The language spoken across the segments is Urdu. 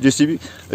JCB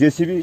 JCB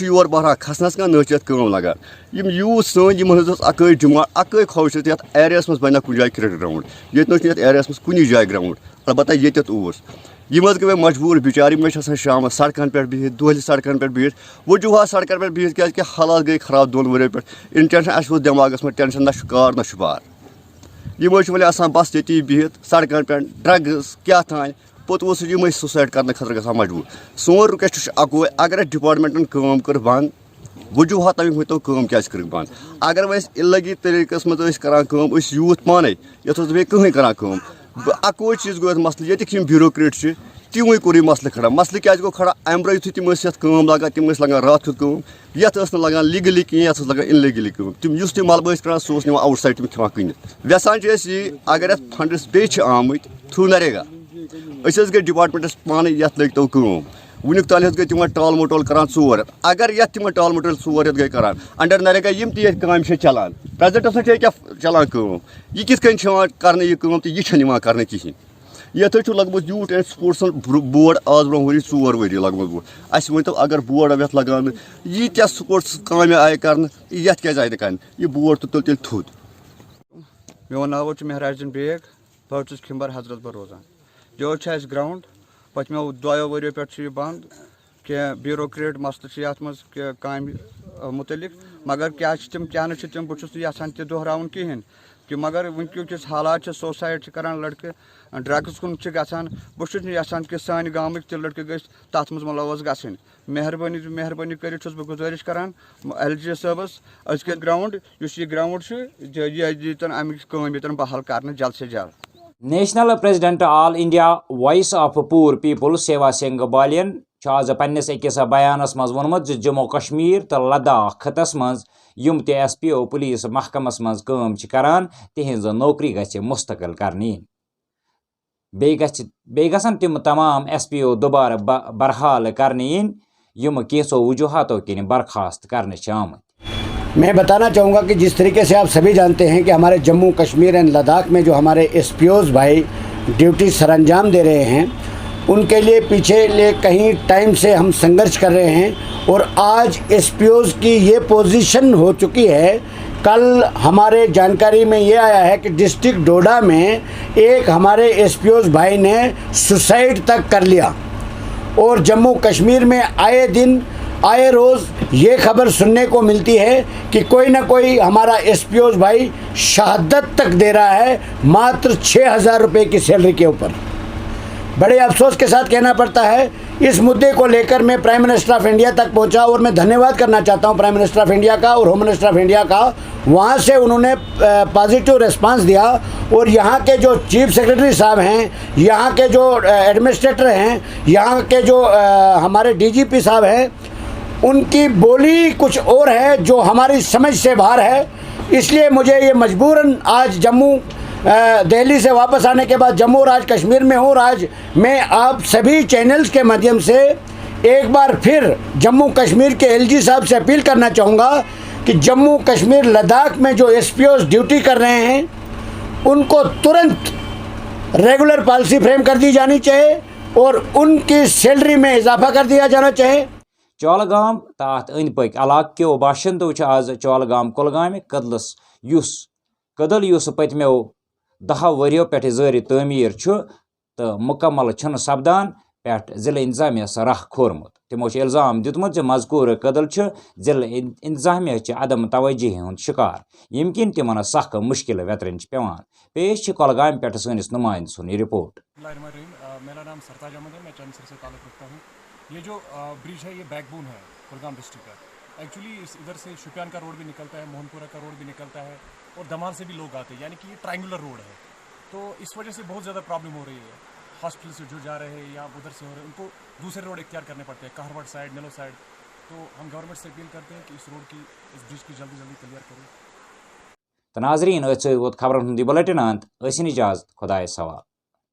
یور بہران کھسنس کھانا نہ کم لگان یوت سن اکے ڈمانڈ اکے خواہش یت ایریاس مز بنیا کن جائے کرکٹ گراؤنڈ یہ ایریاس مز کن جائے گراؤنڈ البتہ یتھ گئی مجبور بچار میں شام سڑکن پہ بہت دہلی سڑکن پہ بہت وجوہات سڑکن پہ بہت کی حالات گئی خراب 2 ؤرین پہ ان ٹینشن اہس دماغس میں ٹینشن نہ کار نہ بار ویسے آسان بس یتی بہت سڑکن پہ ڈرگز کیا تھان پتہ سوسائڈ کرنے خاطر گژھان مجبور سون رکویسٹ اکوے اگر ڈپارٹمنٹن کام کر بند وجوہات تمیک ورتو کام کیازِ کٔرٕکھ بند اگر وۄنۍ الگی طریقس منٛز کران کٲم یوٗتھ پانے یتھ بیٚیہِ کٕہٕنۍ کران کٲم اکوے چیٖز گوٚو مسلہٕ ییٚتِکۍ یِم بیوروکریٹ چھِ تِموٕے کوٚر یہِ مسلہٕ کھڑا مسلہٕ کیازِ گوٚو کھڑا امہِ برٛونٛہہ یُتھُے تِم ٲسۍ یتھ کٲم لاگان تِم ٲسۍ لاگان راتھ کیُتھ کٲم یتھ ٲس نہٕ لگان لیٖگلی کِہیٖنۍ یتھ ٲس لگان اِنلیٖگلی کٲم تِم یُس تہِ ملبہٕ ٲسۍ کران سُہ اوس نِوان آوُٹ سایڈ تِم کھٮ۪وان کٕنِتھ یژھان چھِ أسۍ یہِ اگر یتھ فنڈس بیٚیہِ چھِ آمٕتۍ تھروٗ نریگا أسۍ حظ گٔے ڈپارٹمنٹس پانے یتھ لٔگۍتو کٲم ونیُک تانۍ حظ گٔے تِمن ٹال مٹول کران 4 رٮ۪تھ اگر یتھ تِمن ٹال مٹول 4 رٮ۪تھ گٔے کران انڈر نریگا یِم تہِ ییٚتہِ کامہِ چھِ چلان پریزنٹس منٛز چھِ ییٚکیاہ چلان کٲم یہِ کِتھ کٔنۍ چھِ یِوان کرنہٕ یہِ کٲم تہٕ یہِ چھنہٕ یِوان کرنہٕ کِہیٖنۍ یتھ حظ چھُ لگ بگ یوٗتھ اینڈ سپورٹسن بورڈ آز برونٛہہ ؤری 4 ؤری لگ بگ اَسہِ ؤنۍتو اگر بورڈ آو یتھ لگاونہٕ ییٖتیاہ سپورٹس کامہِ آیہِ کرنہٕ یتھ کیازِ آیہِ نہٕ کرنہٕ یہِ بورڈ تہٕ تُل تیٚلہِ تھوٚد میون ناو چھُ مہراج الدین بیگ بہٕ چھُس کھِمبر حضرت بل روزان یہ چھُ اَسہِ گراوُنٛڈ پٔتمیو 2 ؤریو پٮ۪ٹھ چھُ یہِ بنٛد کینٛہہ بیوروکریٹ مسلہٕ چھِ یتھ منٛز کامہِ مُتعلق مگر کیاہ چھِ تِم کیاہ نہٕ چھِ تِم بہٕ چھُس نہٕ یژھان تہِ دۄہراوُن کِہینۍ کہ مگر وٕنکیُک حالات چھِ سوسایڈ چھِ کران لڑکہٕ ڈرگٕز کُن چھِ گژھان بہٕ چھُس نہٕ یژھان کہِ سانہِ گامٕکۍ تہِ لڑکہٕ گٔژھۍ تتھ منٛز مُلوث گژھٕنۍ مہربٲنی کٔرِتھ چھُس بہٕ گُزٲرِش کران ایل جی صٲبس أزکہِ گراوُنٛڈ یُس یہِ گراوُنٛڈ چھُ یہِ ییٖتن امِچ کٲم ییٚتٮ۪ن بحال کرنہٕ جلد سے جلد national president all India voice of poor people Seva Singh بالین آز پنس أکِس بیانس مز ووٚنمُت زِ جموں کشمیر تو لداخ خطس مز یم تہِ ایس پی او پولیس محکمس مز کٲم چھِ کران تہنٛز نوکری گژھِ مستقل کرنہٕ یِنۍ بیٚیہِ گژھن تِم تمام ایس پی او دوبارٕ برحال کرنہٕ یِنۍ یم کینٛژو وجوہاتو کِنۍ برخاست کرنہٕ چھِ آمٕتۍ. میں بتانا چاہوں گا کہ جس طریقے سے آپ سبھی جانتے ہیں کہ ہمارے جموں کشمیر اینڈ لداخ میں جو ہمارے ایس پی اوز بھائی ڈیوٹی سر انجام دے رہے ہیں ان کے لیے پیچھے کہیں ٹائم سے ہم سنگھرش کر رہے ہیں اور آج ایس پی اوز کی یہ پوزیشن ہو چکی ہے. کل ہمارے جانکاری میں یہ آیا ہے کہ ڈسٹرکٹ ڈوڈا میں ایک ہمارے ایس پی اوز بھائی نے سوسائڈ تک کر لیا اور جموں کشمیر میں آئے روز یہ خبر سننے کو ملتی ہے کہ کوئی نہ کوئی ہمارا ایس پی اوز بھائی شہادت تک دے رہا ہے ماتر 6,000 روپے کی سیلری کے اوپر. بڑے افسوس کے ساتھ کہنا پڑتا ہے اس مدعے کو لے کر میں پرائم منسٹر آف انڈیا تک پہنچا اور میں دھنیہ کرنا چاہتا ہوں پرائم منسٹر آف انڈیا کا اور ہوم منسٹر آف انڈیا کا. وہاں سے انہوں نے پازیٹیو ریسپانس دیا اور یہاں کے جو چیف سیکرٹری صاحب ہیں, یہاں کے جو ایڈمنسٹریٹر ہیں, یہاں کے جو ہمارے ڈی جی پی صاحب ہیں, ان کی بولی کچھ اور ہے جو ہماری سمجھ سے باہر ہے. اس لیے مجھے یہ مجبوراً آج دہلی سے واپس آنے کے بعد جموں اور آج کشمیر میں ہوں اور آج میں آپ سبھی چینلز کے مادھیم سے ایک بار پھر جموں کشمیر کے ایل جی صاحب سے اپیل کرنا چاہوں گا کہ جموں کشمیر لداخ میں جو ایس پی اوز ڈیوٹی کر رہے ہیں ان کو ترنت ریگولر پالیسی فریم کر دی جانی چاہیے اور ان کی سیلری میں اضافہ کر دیا جانا چاہیے. چولگام تات أنٛدۍ پٔکۍ علاقہٕ کیو باشندو چھِ آز چولگام کۄلگامہِ کٔدٕل یُس پٔتمیو 10 ؤرِیو پٮ۪ٹھ زٲرِ تعمیٖر چھُ تہٕ مُکمل چھُنہٕ سپدان پٮ۪ٹھ ضلع انتظامیہس راہ کھورمُت. تِمو چھُ الزام دیُتمُت زِ مذکوٗر کٔدٕل چھُ ضلع انتظامیہ چہِ عدم توجہی ہُنٛد شکار ییٚمہِ کِنۍ تِمن سخ مُشکل ویترٕنۍ چھِ پیوان. پیش چھِ کۄلگامہِ پٮ۪ٹھ سٲنِس نُمٲیندٕ سُنٛد یہِ رِپورٹ. میرا نام سرتاج احمد ہے, میں چند سر سے تعلق رکھتا ہوں. یہ جو برج ہے یہ بیک بون ہے کولگام ڈسٹرکٹ کا. ایکچولی ادھر سے شوپیان کا روڈ بھی نکلتا ہے, موہن پورہ کا روڈ بھی نکلتا ہے اور دمان سے بھی لوگ آتے ہیں, یعنی کہ یہ ٹرائنگولر روڈ ہے. تو اس وجہ سے بہت زیادہ پرابلم ہو رہی ہے. ہاسپٹل سے جو جا رہے ہیں یا ادھر سے ہو رہے ہیں ان کو دوسرے روڈ اختیار کرنے پڑتے ہیں, کہروٹ سائڈ, نیلو سائڈ. تو ہم گورنمنٹ سے اپیل کرتے ہیں کہ اس روڈ کی, اس برج کی جلدی جلدی کلیئر کریں. تو ناظرین, خبرن ہُنٛد یہِ بُلیٹن انت ٲسِن اجازت خۄدایس حوالہٕ.